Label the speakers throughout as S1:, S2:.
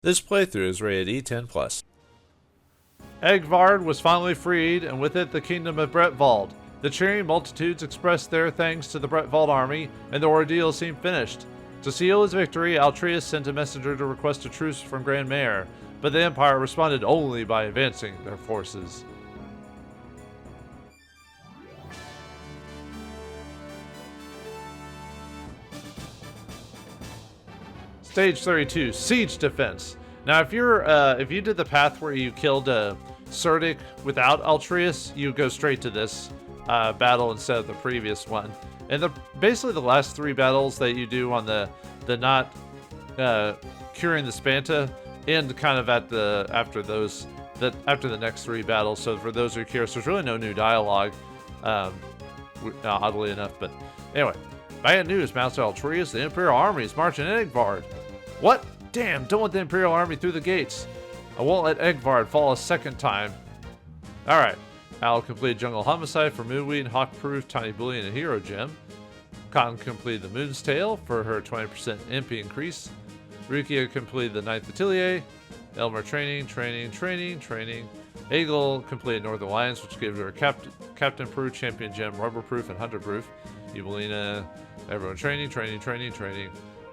S1: This playthrough is rated E10+.
S2: Egvard was finally freed, and with it the kingdom of Bretwald. The cheering multitudes expressed their thanks to the Bretwald army, and the ordeal seemed finished. To seal his victory, Altreus sent a messenger to request a truce from Grand Mayor, but the Empire responded only by advancing their forces. Stage 32, Siege Defense. Now, if you did the path where you killed Serdic without Altreus, you go straight to this battle instead of the previous one. And basically the last three battles that you do on the not curing the Spanta end kind of at after the next three battles. So for those who are curious, there's really no new dialogue, oddly enough. But anyway, bad news, Master Altreus. The Imperial Army is marching in Egvard. What? Damn! Don't let the Imperial Army through the gates. I won't let Egvard fall a second time. All right. Al completed Jungle Homicide for Moonweed, Hawk Proof, Tiny Bullion, and Hero Gem. Cotton completed the Moon's Tail for her 20% MP increase. Rukia completed the Ninth Atelier. Elmer Training. Eagle completed Northern Alliance, which gave her Captain Proof, Champion Gem, Rubber Proof, and Hunter Proof. Evelina, everyone training.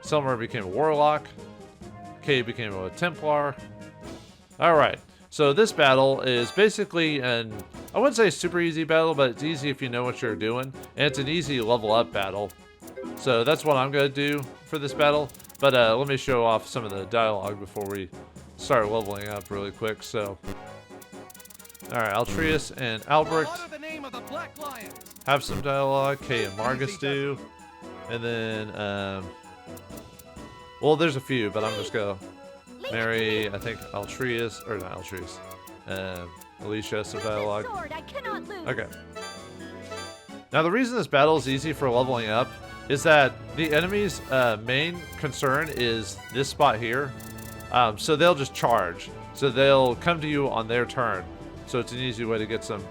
S2: Selmer became a Warlock. Kay became a Templar. Alright, so this battle is basically I wouldn't say super easy battle, but it's easy if you know what you're doing. And it's an easy level up battle. So that's what I'm going to do for this battle. But let me show off some of the dialogue before we start leveling up really quick. So, alright, Altreus and Albrecht have some dialogue. Kay and Margus do. And then, well, there's a few, but I'm just going to Mary, I think Altreus, or not Altreus, Alicia has some dialogue. Okay. Now the reason this battle is easy for leveling up is that the enemy's main concern is this spot here. So they'll just charge. So they'll come to you on their turn. So it's an easy way to get some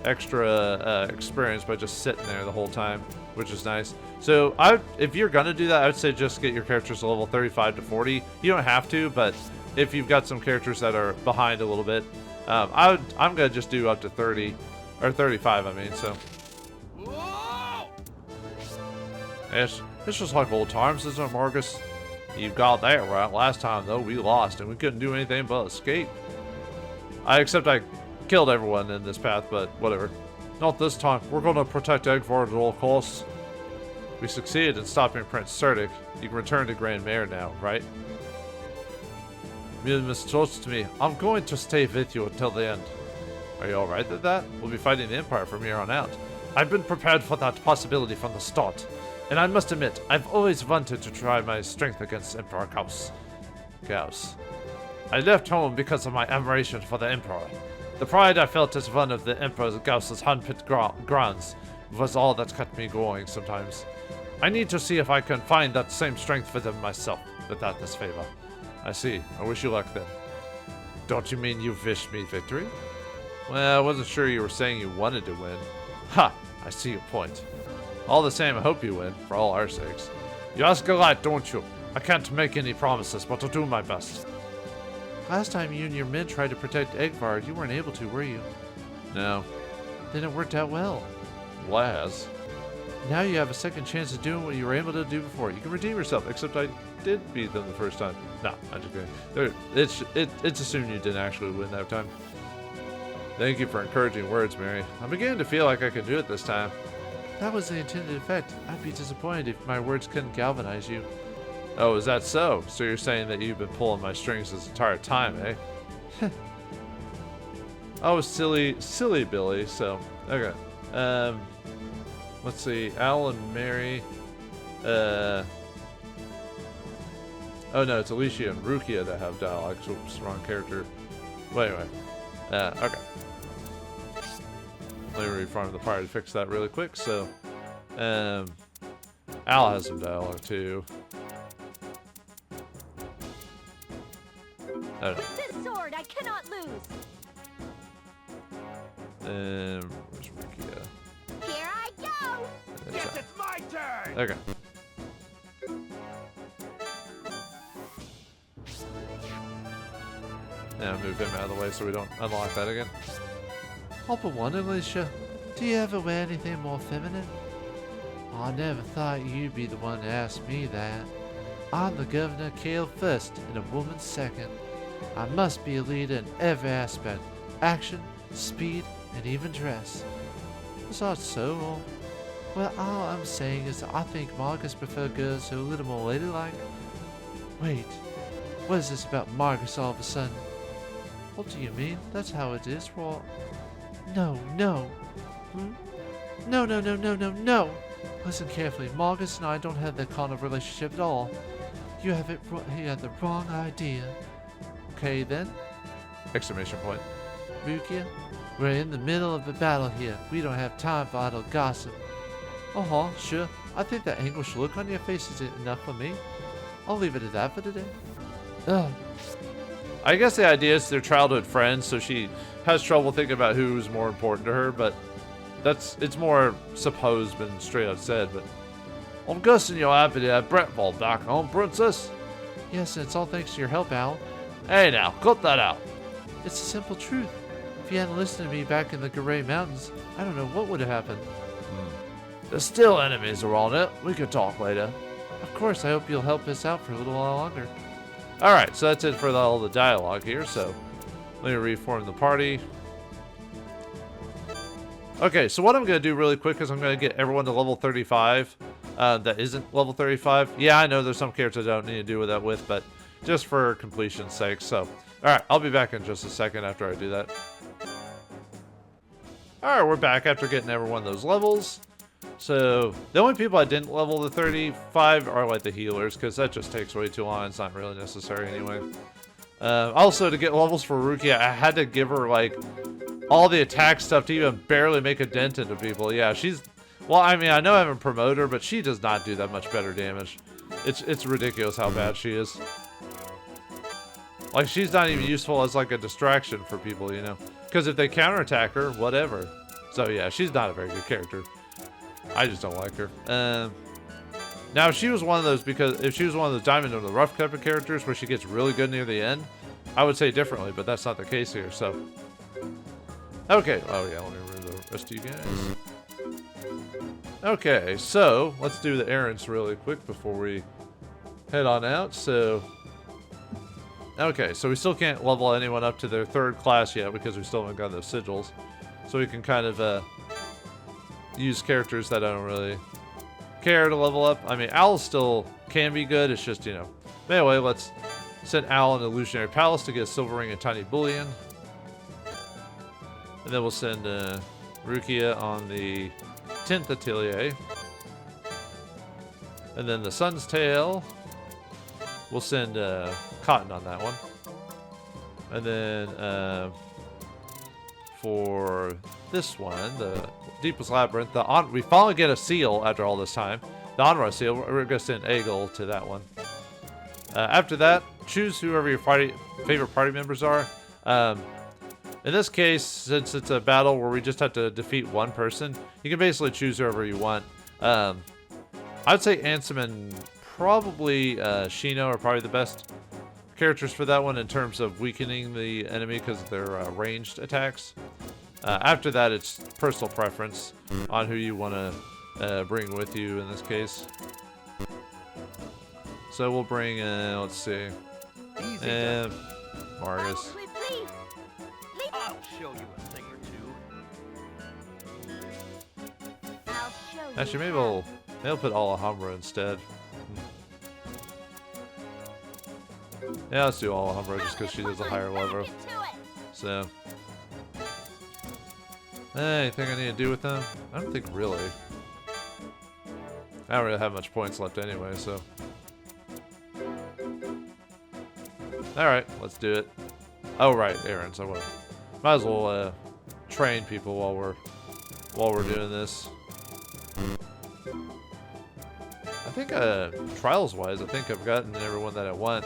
S2: extra experience by just sitting there the whole time, which is nice. So if you're gonna do that, I would say just get your characters to level 35 to 40. You don't have to, but if you've got some characters that are behind a little bit, I'm gonna just do up to 30 or 35. I mean, so it's just like old times, isn't it, Marcus? You got that right. Last time though, we lost and we couldn't do anything but escape. Except I killed everyone in this path, but whatever. Not this time. We're gonna protect Egvard at all costs. We succeeded in stopping Prince Serdic. You can return to Grand Mayor now, right? You mistrust me. I'm going to stay with you until the end. Are you alright with that? We'll be fighting the Empire from here on out. I've been prepared for that possibility from the start. And I must admit, I've always wanted to try my strength against Emperor Gauss. I left home because of my admiration for the Emperor. The pride I felt as one of the Emperor Gauss's handpicked grounds was all that kept me going sometimes. I need to see if I can find that same strength for them myself, without this favor. I see. I wish you luck then. Don't you mean you wished me victory? Well, I wasn't sure you were saying you wanted to win. Ha! I see your point. All the same, I hope you win, for all our sakes. You ask a lot, don't you? I can't make any promises, but I'll do my best. Last time you and your men tried to protect Egvard, you weren't able to, were you? No. Then it worked out well. Laz. Now you have a second chance of doing what you were able to do before. You can redeem yourself, except I did beat them the first time. No, I'm just kidding. It's assumed you didn't actually win that time. Thank you for encouraging words, Mary. I'm beginning to feel like I can do it this time. That was the intended effect. I'd be disappointed if my words couldn't galvanize you. Oh, is that so? So you're saying that you've been pulling my strings this entire time, eh? I was silly Billy, so, okay. Let's see, Al and Mary, oh no, it's Alicia and Rukia that have dialogue. Oops, wrong character. Well, anyway, okay. Let me refarm the party to fix that really quick. So, Al has some dialogue too. Oh, no.
S3: This sword I cannot lose.
S2: Where's Rukia?
S3: Here I go.
S4: Yes, it's my turn.
S2: Okay. Yeah, move him out of the way so we don't unlock that again.
S5: I'll be wondering, Alicia, do you ever wear anything more feminine? I never thought you'd be the one to ask me that. I'm the governor Kale first and a woman second. I must be a leader in every aspect. Action, speed, and even dress. Is that so? Well, all I'm saying is that I think Marcus prefer girls who are a little more ladylike. Wait, what is this about Marcus all of a sudden? What do you mean? That's how it is, Raw. No. No. Listen carefully. Marcus and I don't have that kind of relationship at all. You have the wrong idea. Okay then?
S2: Exclamation point.
S5: Rukia, we're in the middle of a battle here. We don't have time for idle gossip. Sure. I think that anguished look on your face is enough for me. I'll leave it at that for today. Ugh.
S2: I guess the idea is they're childhood friends, so she has trouble thinking about who's more important to her, but it's more supposed than straight up said, but I'm guessing you're happy to have Brentfall back home, princess?
S5: Yes, and it's all thanks to your help, Al.
S2: Hey now, cut that out.
S5: It's the simple truth. If you hadn't listened to me back in the Garay Mountains, I don't know what would have happened.
S2: There's still enemies around it. We could talk later.
S5: Of course, I hope you'll help us out for a little while longer.
S2: Alright, so that's it for all the dialogue here, so let me reform the party. Okay, so what I'm going to do really quick is I'm going to get everyone to level 35 that isn't level 35. Yeah, I know there's some characters I don't need to do that with, but just for completion's sake. So, alright, I'll be back in just a second after I do that. Alright, we're back after getting every one of those levels. So, the only people I didn't level to 35 are like the healers, because that just takes way too long. It's not really necessary anyway. Also, to get levels for Rukia, I had to give her like all the attack stuff to even barely make a dent into people. Yeah, she's... Well, I mean, I know I haven't promoted her, but she does not do that much better damage. It's ridiculous how bad she is. Like, she's not even useful as like a distraction for people, you know? Because if they counterattack her, whatever. So yeah, she's not a very good character. I just don't like her. Now, if she was one of those, because if she was one of those Diamond in the Rough type of characters where she gets really good near the end, I would say differently, but that's not the case here, so. Okay. Oh yeah, let me remove the rest of you guys. Okay, so let's do the errands really quick before we head on out. So, okay, so we still can't level anyone up to their 3rd class yet because we still haven't got those sigils. So we can kind of use characters that I don't really care to level up. I mean, Owl still can be good. It's just, you know. Anyway, let's send Owl in the Illusionary Palace to get a silver ring and tiny bullion. And then we'll send Rukia on the 10th Atelier. And then the Sun's Tail, we'll send Cotton on that one. And then for this one, the Deepest Labyrinth, we finally get a seal after all this time. The Honra seal, we're going to send Egel to that one. After that, choose whoever your favorite party members are. In this case, since it's a battle where we just have to defeat one person, you can basically choose whoever you want. I'd say Ansem and probably Shino are probably the best characters for that one in terms of weakening the enemy because of their ranged attacks. After that, it's personal preference on who you want to bring with you in this case. So we'll bring, let's see, Margus.
S3: Please.
S4: I'll show you a thing or two.
S3: I'll show you.
S2: Actually, maybe we'll put Alhambra instead. Yeah, let's do Alhambra just because she does a higher level. So, anything I need to do with them? I don't think really. I don't really have much points left anyway, so. Alright, let's do it. Oh right, errands. Might as well train people while we're doing this. I think trials wise, I think I've gotten everyone that I want.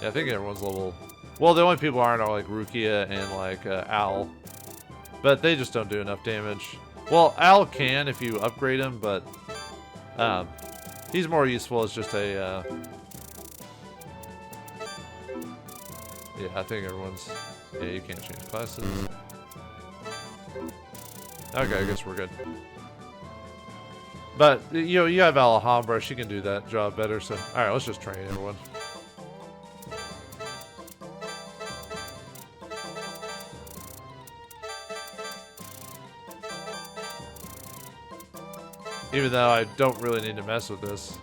S2: Yeah, I think everyone's level. Well, the only people aren't are like Rukia and like Owl, but they just don't do enough damage. Well, Owl can if you upgrade him, but he's more useful as just a Yeah, I think everyone's... Yeah, you can't change classes. Okay, I guess we're good. But, you know, you have Alhambra. She can do that job better, so... Alright, let's just train everyone. Even though I don't really need to mess with this.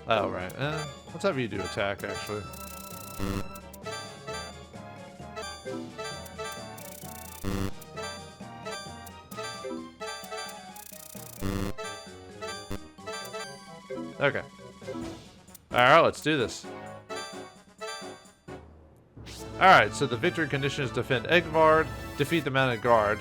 S2: Oh, right. Let's have you do attack, actually. Okay. Alright, let's do this. Alright, so the victory condition is defend Eggvard, defeat the mounted guard.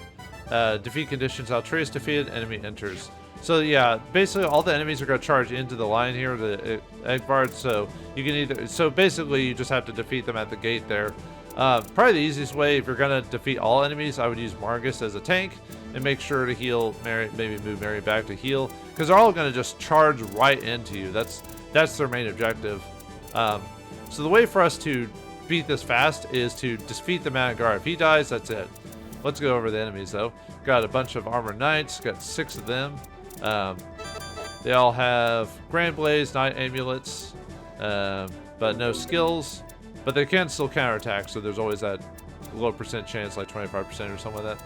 S2: Defeat conditions, Altreus defeated, enemy enters. So yeah, basically all the enemies are going to charge into the line here, the Eggvard, so you can either... So basically you just have to defeat them at the gate there. Probably the easiest way, if you're going to defeat all enemies, I would use Margus as a tank and make sure to heal Mary, maybe move Mary back to heal, because they're all going to just charge right into you. That's their main objective. So the way for us to beat this fast is to defeat the mounted guard. If he dies, that's it. Let's go over the enemies though. Got a bunch of armored knights, got 6 of them. They all have Grand Blaze, Knight Amulets, but no skills. But they can still counterattack, so there's always that low percent chance, like 25% or something like that.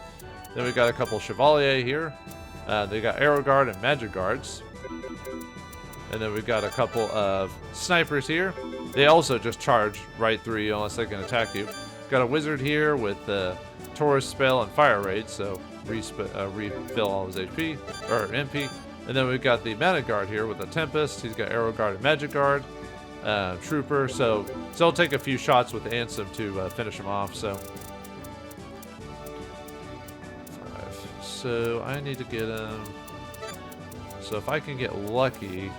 S2: Then we got a couple Chevalier here. They got Arrow Guard and Magic Guards. And then we've got a couple of snipers here. They also just charge right through you unless they can attack you. Got a wizard here with Taurus Spell and Fire Raid, so refill all his HP, or MP. And then we've got the Mounted Guard here with a Tempest. He's got Arrow Guard and Magic Guard. Trooper, so it'll take a few shots with Ansem to finish him off, so. 5. So I need to get him. So if I can get lucky.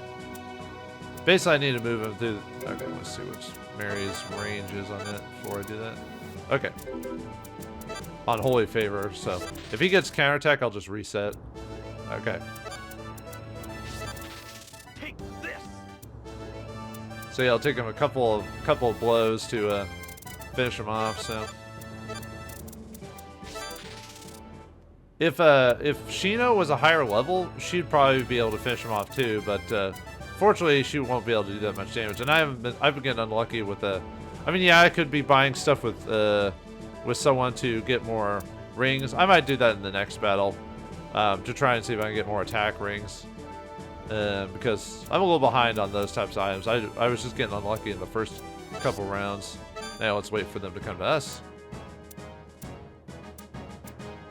S2: Basically, I need to move him through. Okay, let's see which Mary's range is on it before I do that. Okay. On Holy Favor, so if he gets counterattack, I'll just reset. Okay.
S4: Take this.
S2: So yeah, I'll take him a couple of blows to finish him off. So if Shino was a higher level, she'd probably be able to finish him off too. But fortunately, she won't be able to do that much damage. And I've been getting unlucky with the. I mean, yeah, I could be buying stuff with someone to get more rings. I might do that in the next battle to try and see if I can get more attack rings. Because I'm a little behind on those types of items. I was just getting unlucky in the first couple rounds. Now let's wait for them to come to us.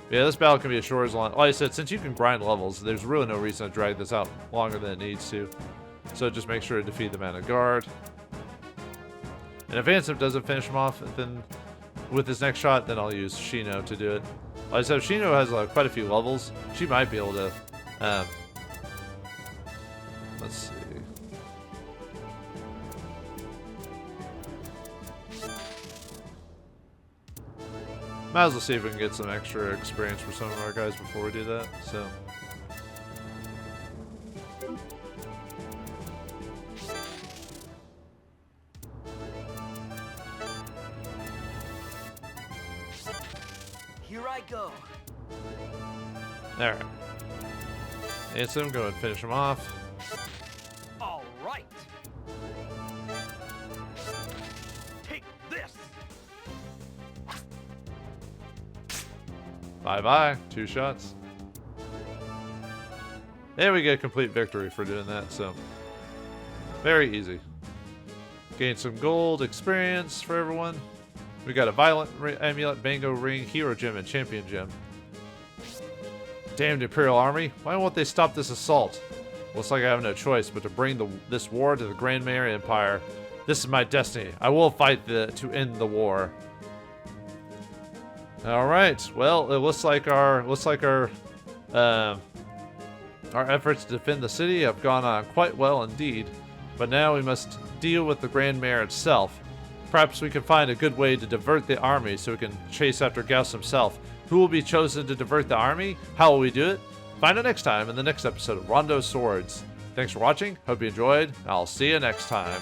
S2: Yeah, this battle can be as short as long. Like I said, since you can grind levels, there's really no reason to drag this out longer than it needs to. So just make sure to defeat the Mounted Guard. And if Ansem doesn't finish him off, then with his next shot, then I'll use Shino to do it. Like I said, Shino has quite a few levels. She might be able to. Let's see. Might as well see if we can get some extra experience for some of our guys before we do that. So.
S4: Here I go.
S2: Alright. Ansem, go ahead and finish him off.
S4: All right. Take this.
S2: Bye-bye. 2 shots. And we get a complete victory for doing that, so. Very easy. Gain some gold experience for everyone. We got a Violent Amulet, Bango Ring, Hero Gem, and Champion Gem. Damned Imperial Army. Why won't they stop this assault? Looks like I have no choice but to bring this war to the Grand Mare Empire. This is my destiny. I will fight to end the war. All right. Well, it looks like our efforts to defend the city have gone on quite well indeed. But now we must deal with the Grand Mare itself. Perhaps we can find a good way to divert the army so we can chase after Gauss himself. Who will be chosen to divert the army? How will we do it? Find out next time in the next episode of Rondo of Swords. Thanks for watching. Hope you enjoyed. I'll see you next time.